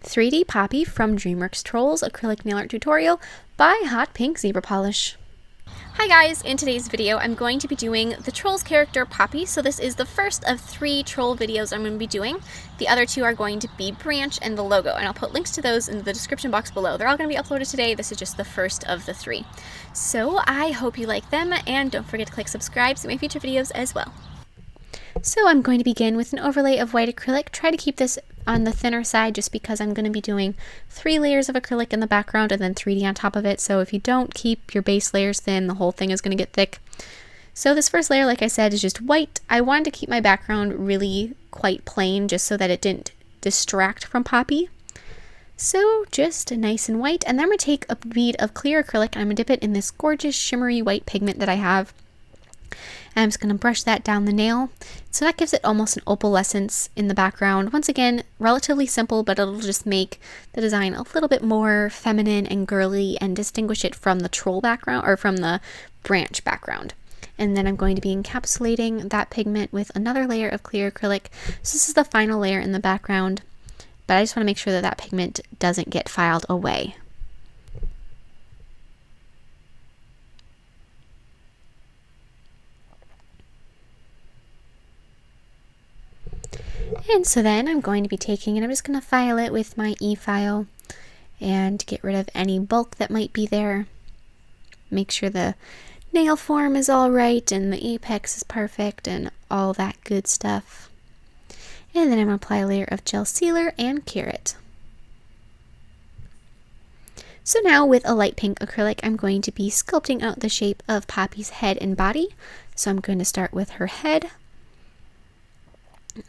3D Poppy from Dreamworks Trolls Acrylic Nail Art Tutorial by Hotpinkzebrapolish. Hi guys, in today's video I'm going to be doing the Trolls character Poppy. So this is the first of 3 troll videos I'm going to be doing. The other 2 are going to be Branch and the logo, and I'll put links to those in the description box below. They're all going to be uploaded today. This is just the first of the 3. So I hope you like them, and don't forget to click subscribe to my future videos as well. So I'm going to begin with an overlay of white acrylic. Try to keep this on the thinner side just because I'm going to be doing 3 layers of acrylic in the background and then 3D on top of it. So if you don't keep your base layers thin, the whole thing is going to get thick. So this first layer, like I said, is just white. I wanted to keep my background really quite plain just so that it didn't distract from Poppy. So just nice and white. And then I'm going to take a bead of clear acrylic and I'm going to dip it in this gorgeous shimmery white pigment that I have. And I'm just going to brush that down the nail. So that gives it almost an opalescence in the background. Once again, relatively simple, but it'll just make the design a little bit more feminine and girly and distinguish it from the troll background or from the branch background. And then I'm going to be encapsulating that pigment with another layer of clear acrylic. So this is the final layer in the background, but I just want to make sure that that pigment doesn't get filed away. And so then I'm going to be taking and I'm just going to file it with my e-file and get rid of any bulk that might be there. Make sure the nail form is all right and the apex is perfect and all that good stuff. And then I'm going to apply a layer of gel sealer and cure it. So now with a light pink acrylic, I'm going to be sculpting out the shape of Poppy's head and body. So I'm going to start with her head.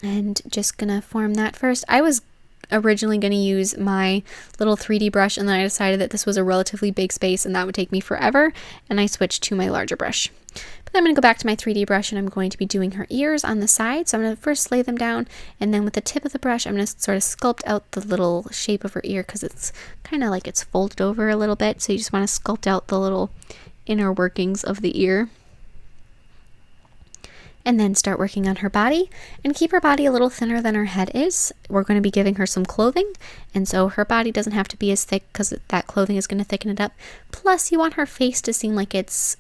And just gonna form that first. I was originally going to use my little 3D brush, and then I decided that this was a relatively big space and that would take me forever, and I switched to my larger brush. But then I'm going to go back to my 3D brush and I'm going to be doing her ears on the side. So I'm going to first lay them down, and then with the tip of the brush I'm going to sort of sculpt out the little shape of her ear because it's kind of like it's folded over a little bit, so you just want to sculpt out the little inner workings of the ear. And then start working on her body and keep her body a little thinner than her head is. We're going to be giving her some clothing, and so her body doesn't have to be as thick because that clothing is going to thicken it up. Plus you want her face to seem like it's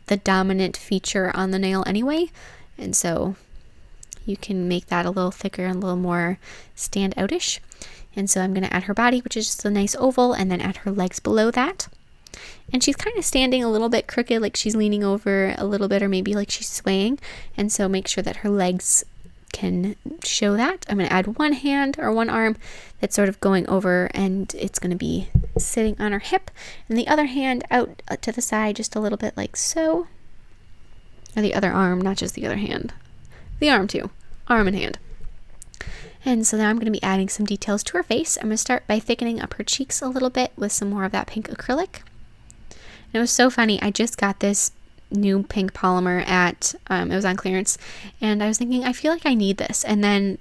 the dominant feature on the nail anyway, and so you can make that a little thicker and a little more stand outish. And so I'm going to add her body, which is just a nice oval, and then add her legs below that. And she's kind of standing a little bit crooked, like she's leaning over a little bit, or maybe like she's swaying. And so make sure that her legs can show that. I'm going to add one hand or one arm that's sort of going over, and it's going to be sitting on her hip. And the other hand out to the side just a little bit like so. Or the other arm, not just the other hand. The arm too. Arm and hand. And so now I'm going to be adding some details to her face. I'm going to start by thickening up her cheeks a little bit with some more of that pink acrylic. And it was so funny, I just got this new pink polymer at, it was on clearance, and I was thinking, I feel like I need this. And then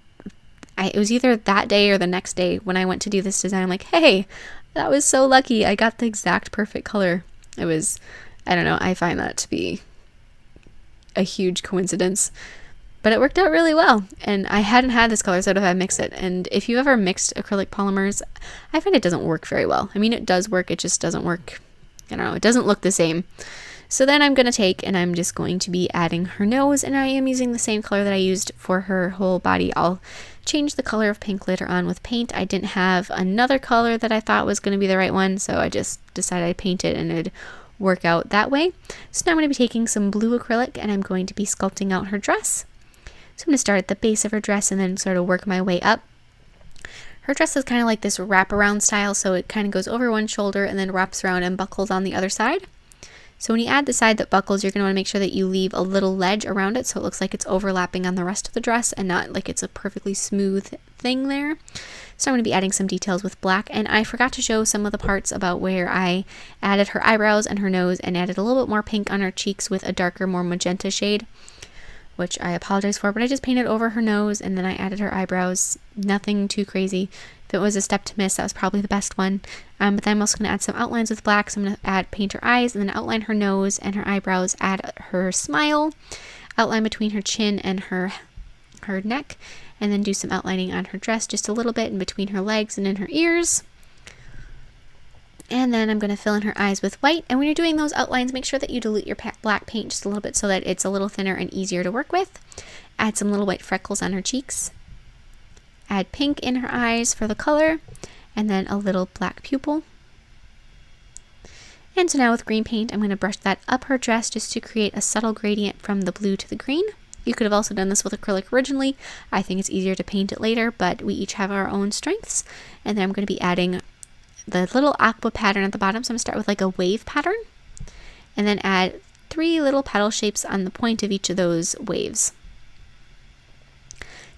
it was either that day or the next day when I went to do this design, I'm like, hey, that was so lucky. I got the exact perfect color. It was, I don't know, I find that to be a huge coincidence. But it worked out really well, and I hadn't had this color, so I'd have mixed it. And if you ever mixed acrylic polymers, I find it doesn't work very well. I mean, it does work, it just doesn't work, I don't know, it doesn't look the same. So then I'm going to take and I'm just going to be adding her nose, and I am using the same color that I used for her whole body. I'll change the color of pink later on with paint. I didn't have another color that I thought was going to be the right one, so I just decided I'd paint it and it'd work out that way. So now I'm going to be taking some blue acrylic and I'm going to be sculpting out her dress. So I'm going to start at the base of her dress and then sort of work my way up. Her dress is kind of like this wraparound style, so it kind of goes over one shoulder and then wraps around and buckles on the other side. So when you add the side that buckles, you're going to want to make sure that you leave a little ledge around it so it looks like it's overlapping on the rest of the dress and not like it's a perfectly smooth thing there. So I'm going to be adding some details with black, and I forgot to show some of the parts about where I added her eyebrows and her nose and added a little bit more pink on her cheeks with a darker, more magenta shade, which I apologize for, but I just painted over her nose and then I added her eyebrows. Nothing too crazy. If it was a step to miss, that was probably the best one. But then I'm also going to add some outlines with black, so I'm going to paint her eyes and then outline her nose and her eyebrows, add her smile, outline between her chin and her neck, and then do some outlining on her dress just a little bit in between her legs and in her ears. And then I'm going to fill in her eyes with white. And when you're doing those outlines, make sure that you dilute your black paint just a little bit so that it's a little thinner and easier to work with. Add some little white freckles on her cheeks. Add pink in her eyes for the color, and then a little black pupil. And so now with green paint, I'm going to brush that up her dress just to create a subtle gradient from the blue to the green. You could have also done this with acrylic originally. I think it's easier to paint it later, but we each have our own strengths. And then I'm going to be adding the little aqua pattern at the bottom. So I'm going to start with like a wave pattern, and then add 3 little petal shapes on the point of each of those waves.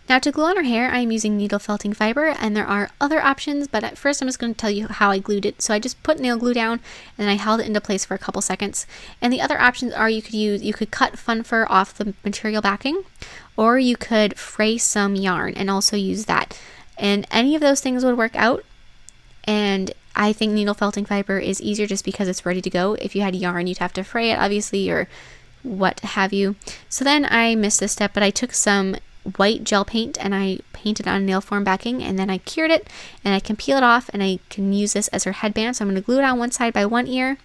Now to glue on her hair, I'm using needle felting fiber, and there are other options, but at first I'm just going to tell you how I glued it. So I just put nail glue down and then I held it into place for a couple seconds. And the other options are you could cut fun fur off the material backing, or you could fray some yarn and also use that. And any of those things would work out. And I think needle felting fiber is easier just because it's ready to go. If you had yarn, you'd have to fray it, obviously, or what have you. So then I missed this step, but I took some white gel paint and I painted on nail form backing, and then I cured it, and I can peel it off and I can use this as her headband. So I'm going to glue it on one side by one ear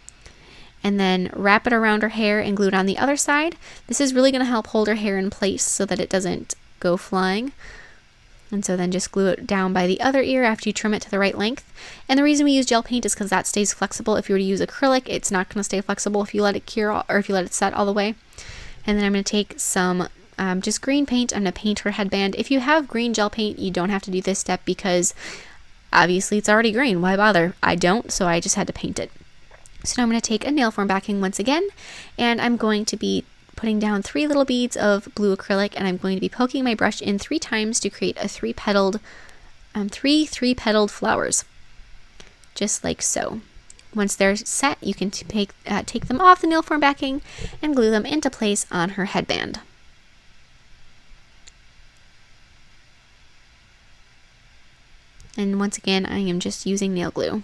and then wrap it around her hair and glue it on the other side. This is really going to help hold her hair in place so that it doesn't go flying. And so then just glue it down by the other ear after you trim it to the right length. And the reason we use gel paint is because that stays flexible. If you were to use acrylic, it's not going to stay flexible if you let it cure or if you let it set all the way. And then I'm going to take some just green paint. I'm going to paint her headband. If you have green gel paint, you don't have to do this step because obviously it's already green. Why bother? I don't, so I just had to paint it. So now I'm going to take a nail form backing once again, and I'm going to be putting down 3 little beads of blue acrylic, and I'm going to be poking my brush in 3 times to create a 3-petaled, 3 3-petaled flowers, just like so. Once they're set, you can take them off the nail form backing and glue them into place on her headband. And once again, I am just using nail glue.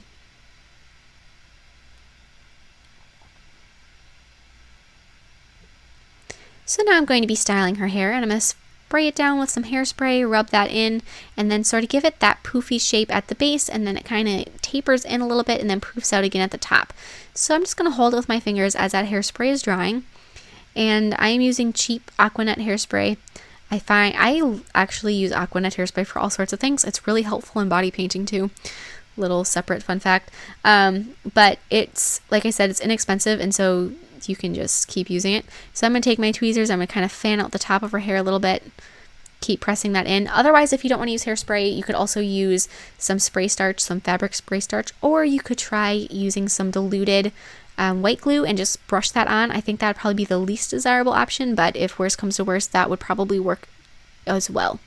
So now I'm going to be styling her hair, and I'm going to spray it down with some hairspray, rub that in, and then sort of give it that poofy shape at the base, and then it kind of tapers in a little bit and then poofs out again at the top. So I'm just going to hold it with my fingers as that hairspray is drying, and I am using cheap Aquanet hairspray. I actually use Aquanet hairspray for all sorts of things. It's really helpful in body painting too. Little separate fun fact. But it's, like I said, it's inexpensive, and so you can just keep using it. So I'm going to take my tweezers, I'm going to kind of fan out the top of her hair a little bit, keep pressing that in. Otherwise, if you don't want to use hairspray, you could also use some spray starch, some fabric spray starch, or you could try using some diluted white glue and just brush that on. I think that would probably be the least desirable option, but if worse comes to worse, that would probably work as well.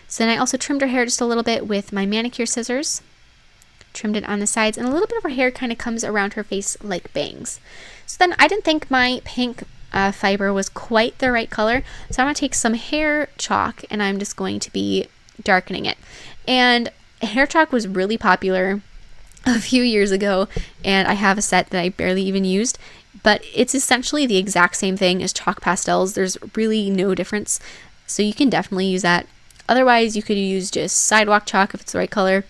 So then I also trimmed her hair just a little bit with my manicure scissors. Trimmed it on the sides, and a little bit of her hair kind of comes around her face like bangs. So then I didn't think my pink fiber was quite the right color, so I'm going to take some hair chalk and I'm just going to be darkening it. And hair chalk was really popular a few years ago, and I have a set that I barely even used, but it's essentially the exact same thing as chalk pastels. There's really no difference, so you can definitely use that. Otherwise, you could use just sidewalk chalk if it's the right color,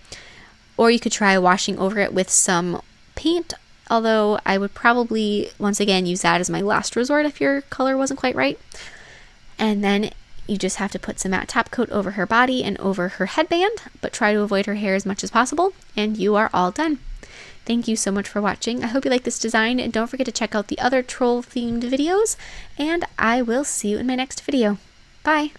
or you could try washing over it with some paint, although I would probably, once again, use that as my last resort if your color wasn't quite right. And then you just have to put some matte top coat over her body and over her headband, but try to avoid her hair as much as possible, and you are all done. Thank you so much for watching. I hope you like this design, and don't forget to check out the other troll-themed videos, and I will see you in my next video. Bye!